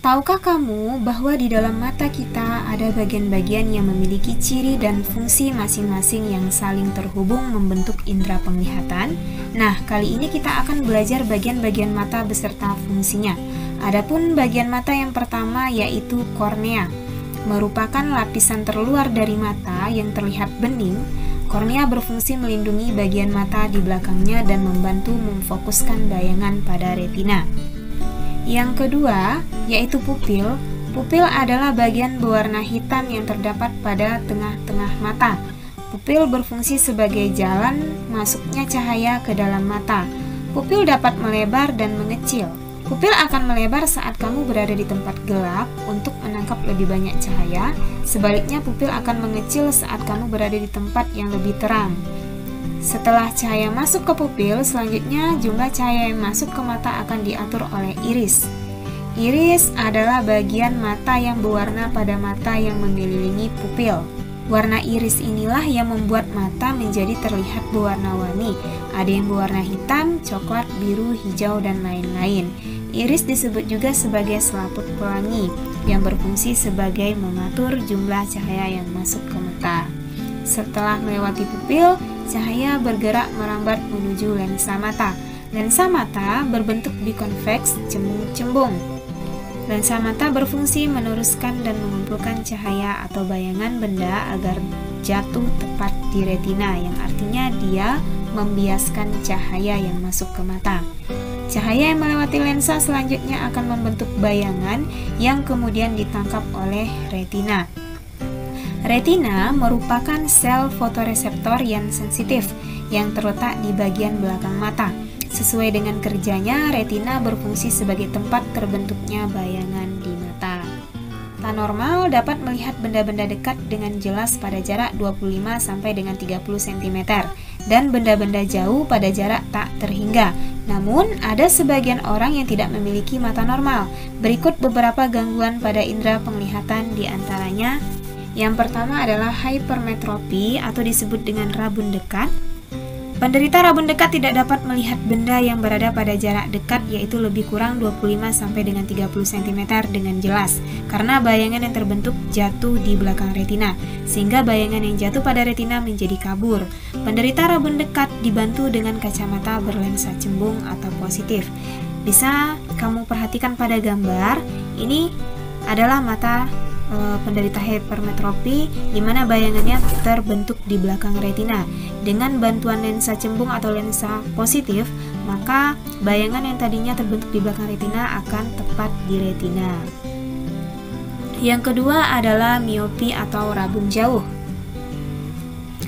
Tahukah kamu bahwa di dalam mata kita ada bagian-bagian yang memiliki ciri dan fungsi masing-masing yang saling terhubung membentuk indera penglihatan? Nah, kali ini kita akan belajar bagian-bagian mata beserta fungsinya. Adapun bagian mata yang pertama yaitu kornea, merupakan lapisan terluar dari mata yang terlihat bening. Kornea berfungsi melindungi bagian mata di belakangnya dan membantu memfokuskan bayangan pada retina. Yang kedua, yaitu pupil. Pupil adalah bagian berwarna hitam yang terdapat pada tengah-tengah mata. Pupil berfungsi sebagai jalan masuknya cahaya ke dalam mata. Pupil dapat melebar dan mengecil. Pupil akan melebar saat kamu berada di tempat gelap untuk menangkap lebih banyak cahaya. Sebaliknya, pupil akan mengecil saat kamu berada di tempat yang lebih terang. Setelah cahaya masuk ke pupil, selanjutnya jumlah cahaya yang masuk ke mata akan diatur oleh iris. Iris adalah bagian mata yang berwarna pada mata yang mengelilingi pupil. Warna iris inilah yang membuat mata menjadi terlihat berwarna-warni. Ada yang berwarna hitam, coklat, biru, hijau, dan lain-lain. Iris disebut juga sebagai selaput pelangi yang berfungsi sebagai mengatur jumlah cahaya yang masuk ke mata. Setelah melewati pupil, cahaya bergerak merambat menuju lensa mata. Lensa mata berbentuk bikonveks cembung-cembung. Lensa mata berfungsi meneruskan dan mengumpulkan cahaya atau bayangan benda agar jatuh tepat di retina, yang artinya dia membiaskan cahaya yang masuk ke mata. Cahaya yang melewati lensa selanjutnya akan membentuk bayangan yang kemudian ditangkap oleh retina. Retina merupakan sel fotoreseptor yang sensitif yang terletak di bagian belakang mata. Sesuai dengan kerjanya, retina berfungsi sebagai tempat terbentuknya bayangan di mata. Mata normal dapat melihat benda-benda dekat dengan jelas pada jarak 25 sampai dengan 30 cm dan benda-benda jauh pada jarak tak terhingga. Namun, ada sebagian orang yang tidak memiliki mata normal. Berikut beberapa gangguan pada indera penglihatan, di antaranya yang pertama adalah hypermetropi atau disebut dengan rabun dekat. Penderita rabun dekat tidak dapat melihat benda yang berada pada jarak dekat, yaitu lebih kurang 25 sampai dengan 30 cm dengan jelas karena bayangan yang terbentuk jatuh di belakang retina, sehingga bayangan yang jatuh pada retina menjadi kabur. Penderita rabun dekat dibantu dengan kacamata berlensa cembung atau positif. Bisa kamu perhatikan pada gambar, ini adalah mata penderita hypermetropi di mana bayangannya terbentuk di belakang retina. Dengan bantuan lensa cembung atau lensa positif, maka bayangan yang tadinya terbentuk di belakang retina akan tepat di retina. Yang kedua adalah miopi atau rabun jauh.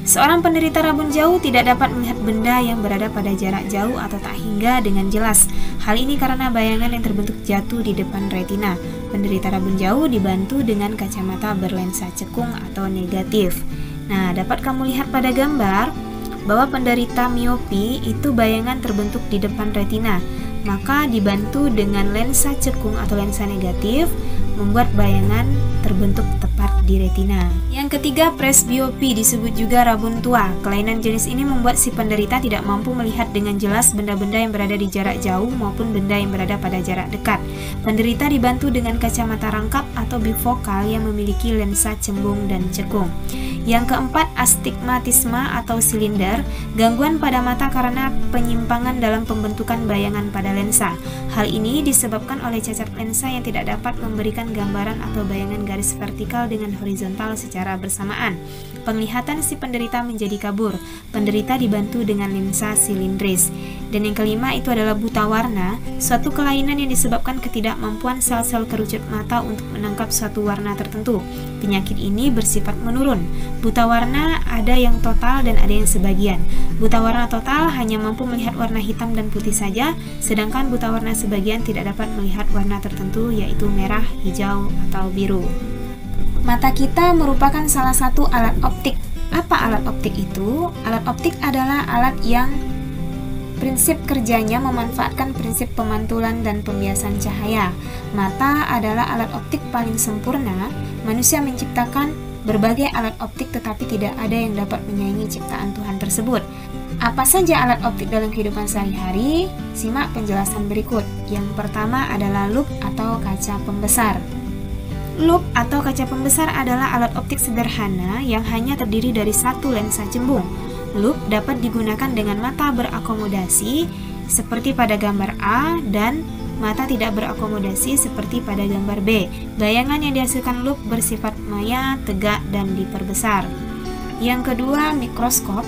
Seorang penderita rabun jauh tidak dapat melihat benda yang berada pada jarak jauh atau tak hingga dengan jelas. Hal ini karena bayangan yang terbentuk jatuh di depan retina. Penderita rabun jauh dibantu dengan kacamata berlensa cekung atau negatif. Nah, dapat kamu lihat pada gambar bahwa penderita miopi itu bayangan terbentuk di depan retina. Maka dibantu dengan lensa cekung atau lensa negatif membuat bayangan terbentuk tepat di retina. Yang ketiga, presbiopi disebut juga rabun tua. Kelainan jenis ini membuat si penderita tidak mampu melihat dengan jelas benda-benda yang berada di jarak jauh maupun benda yang berada pada jarak dekat. Penderita dibantu dengan kacamata rangkap atau bifokal yang memiliki lensa cembung dan cekung. Yang keempat, astigmatisme atau silinder, gangguan pada mata karena penyimpangan dalam pembentukan bayangan pada lensa. Hal ini disebabkan oleh cacat lensa yang tidak dapat memberikan gambaran atau bayangan garis vertikal dengan horizontal secara bersamaan. Penglihatan si penderita menjadi kabur. Penderita dibantu dengan lensa silindris. Dan yang kelima itu adalah buta warna, suatu kelainan yang disebabkan ketidakmampuan sel-sel kerucut mata untuk menangkap suatu warna tertentu. Penyakit ini bersifat menurun. Buta warna ada yang total dan ada yang sebagian. Buta warna total hanya mampu melihat warna hitam dan putih saja, sedangkan buta warna sebagian tidak dapat melihat warna tertentu, yaitu merah, hijau, atau biru. Mata kita merupakan salah satu alat optik. Apa alat optik itu? Alat optik adalah alat yang prinsip kerjanya memanfaatkan prinsip pemantulan dan pembiasan cahaya. Mata adalah alat optik paling sempurna. Manusia menciptakan berbagai alat optik, tetapi tidak ada yang dapat menyaingi ciptaan Tuhan tersebut. Apa saja alat optik dalam kehidupan sehari-hari? Simak penjelasan berikut. Yang pertama adalah lup atau kaca pembesar. Lup atau kaca pembesar adalah alat optik sederhana yang hanya terdiri dari satu lensa cembung. Lup dapat digunakan dengan mata berakomodasi seperti pada gambar A dan mata tidak berakomodasi seperti pada gambar B. Bayangan yang dihasilkan lup bersifat maya, tegak, dan diperbesar. Yang kedua, mikroskop.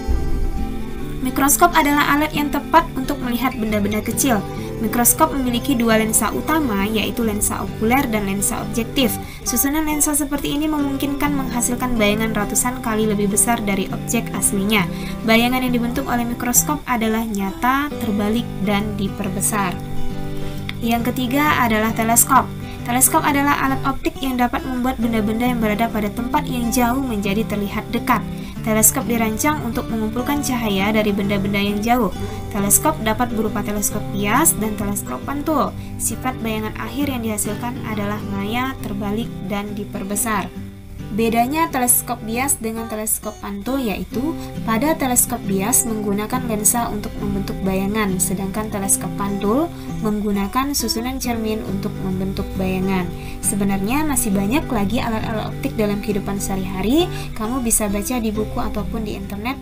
Mikroskop adalah alat yang tepat untuk melihat benda-benda kecil. Mikroskop memiliki dua lensa utama, yaitu lensa okuler dan lensa objektif. Susunan lensa seperti ini memungkinkan menghasilkan bayangan ratusan kali lebih besar dari objek aslinya. Bayangan yang dibentuk oleh mikroskop adalah nyata, terbalik, dan diperbesar. Yang ketiga adalah teleskop. Teleskop adalah alat optik yang dapat membuat benda-benda yang berada pada tempat yang jauh menjadi terlihat dekat. Teleskop dirancang untuk mengumpulkan cahaya dari benda-benda yang jauh. Teleskop dapat berupa teleskop bias dan teleskop pantul. Sifat bayangan akhir yang dihasilkan adalah maya, terbalik, dan diperbesar. Bedanya teleskop bias dengan teleskop pantul yaitu pada teleskop bias menggunakan lensa untuk membentuk bayangan, sedangkan teleskop pantul menggunakan susunan cermin untuk membentuk bayangan. Sebenarnya masih banyak lagi alat-alat optik dalam kehidupan sehari-hari. Kamu bisa baca di buku ataupun di internet